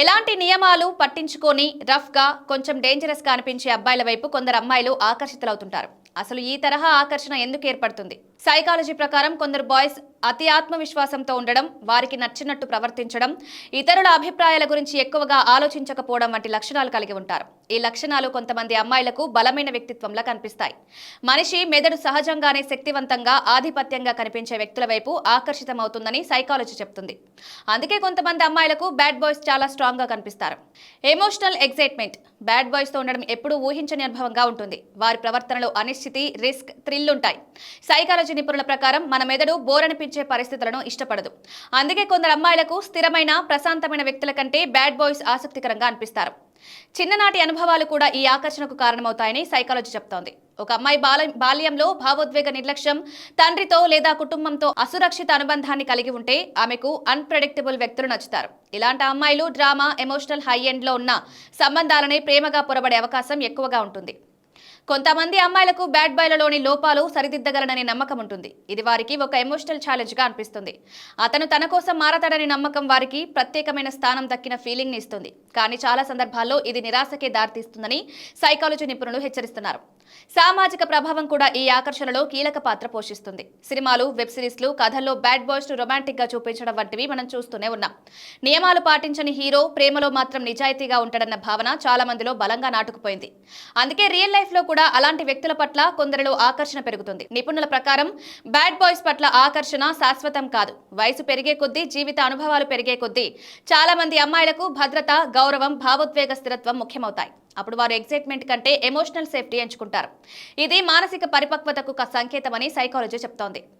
ఎలాంటి నియమాలు పట్టించుకొని రఫ్గా కొంచెం డేంజరస్గా అనిపించే అబ్బాయిల వైపు కొందరు అమ్మాయిలు ఆకర్షితులవుతుంటారు. అసలు ఈ తరహా ఆకర్షణ ఎందుకు ఏర్పడుతుంది? సైకాలజీ ప్రకారం కొందరు బాయ్స్ అతి ఆత్మవిశ్వాసంతో ఉండడం, వారికి నచ్చినట్టు ప్రవర్తించడం, ఇతరుల అభిప్రాయాల గురించి ఎక్కువగా ఆలోచించకపోవడం వంటి లక్షణాలు కలిగి ఉంటారు. ఈ లక్షణాలు కొంతమంది అమ్మాయిలకు బలమైన వ్యక్తిత్వంలా కనిపిస్తాయి. మనిషి మెదడు సహజంగానే శక్తివంతంగా, ఆధిపత్యంగా కనిపించే వ్యక్తుల వైపు ఆకర్షితమవుతుందని సైకాలజీ చెప్తుంది. అందుకే కొంతమంది అమ్మాయిలకు బ్యాడ్ బాయ్స్ చాలా స్ట్రాంగ్ గా కనిపిస్తారు. ఎమోషనల్ ఎగ్జైట్మెంట్ బ్యాడ్ బాయ్స్ తో ఉండడం ఎప్పుడూ ఊహించని అనుభవంగా ఉంటుంది. వారి ప్రవర్తనలో అనిశ్చితి, రిస్క్, థ్రిల్ ఉంటాయి. సైకాలజీ నిపుణుల ప్రకారం మన మెదడు బోర్ అనిపించే పరిస్థితులను ఇష్టపడదు. అందుకే కొందరు అమ్మాయిలకు స్థిరమైన, ప్రశాంతమైన వ్యక్తుల కంటే బ్యాడ్ బాయ్స్ ఆసక్తికరంగా అనిపిస్తారు. చిన్ననాటి అనుభవాలు కూడా ఈ ఆకర్షణకు కారణమవుతాయని సైకాలజీ చెప్తోంది. ఒక అమ్మాయి బాల్యంలో భావోద్వేగ నిర్లక్ష్యం, తండ్రితో లేదా కుటుంబంతో అసురక్షిత అనుబంధాన్ని కలిగి ఉంటే ఆమెకు అన్ప్రెడిక్టబుల్ వ్యక్తులు నచ్చుతారు. ఇలాంటి అమ్మాయిలు డ్రామా, ఎమోషనల్ హై ఎండ్ లో ఉన్న సంబంధాలని ప్రేమగా పొరబడే అవకాశం ఎక్కువగా ఉంటుంది. కొంతమంది అమ్మాయిలకు బ్యాడ్ బాయ్లలోని లోపాలు సరిదిద్దగలననే నమ్మకం ఉంటుంది. ఇది వారికి ఒక ఎమోషనల్ ఛాలెంజ్ గా అనిపిస్తుంది. అతను తన కోసం మారతాడని నమ్మకం వారికి ప్రత్యేకమైన స్థానం దక్కిన ఫీలింగ్ ని ఇస్తుంది. కానీ చాలా సందర్భాల్లో ఇది నిరాశకే దారితీస్తుందని సైకాలజీ నిపుణులు హెచ్చరిస్తున్నారు. సామాజిక ప్రభావం కూడా ఈ ఆకర్షణలో కీలక పాత్ర పోషిస్తుంది. సినిమాలు, వెబ్ సిరీస్లు, కథల్లో బ్యాడ్ బాయ్స్ ను రొమాంటిక్ గా చూపించడం వంటివి మనం చూస్తూనే ఉన్నాం. నియమాలు పాటించని హీరో ప్రేమలో మాత్రం నిజాయితీగా ఉంటాడన్న భావన చాలా మందిలో బలంగా నాటుకుపోయింది. అందుకే రియల్ లైఫ్ లో కూడా అలాంటి వ్యక్తుల పట్ల కొందరిలో ఆకర్షణ పెరుగుతుంది. నిపుణుల ప్రకారం బ్యాడ్ బాయ్స్ పట్ల ఆకర్షణ శాశ్వతం కాదు. వయసు పెరిగే కొద్దీ, జీవిత అనుభవాలు పెరిగే కొద్దీ చాలా మంది అమ్మాయిలకు భద్రత, గౌరవం, భావోద్వేగ స్థిరత్వం ముఖ్యమవుతాయి. అప్పుడు వారు ఎగ్జైట్మెంట్ కంటే ఎమోషనల్ సేఫ్టీ ఎంచుకుంటారు. ఇది మానసిక పరిపక్వతకు సంకేతమని సైకాలజీ చెప్తోంది.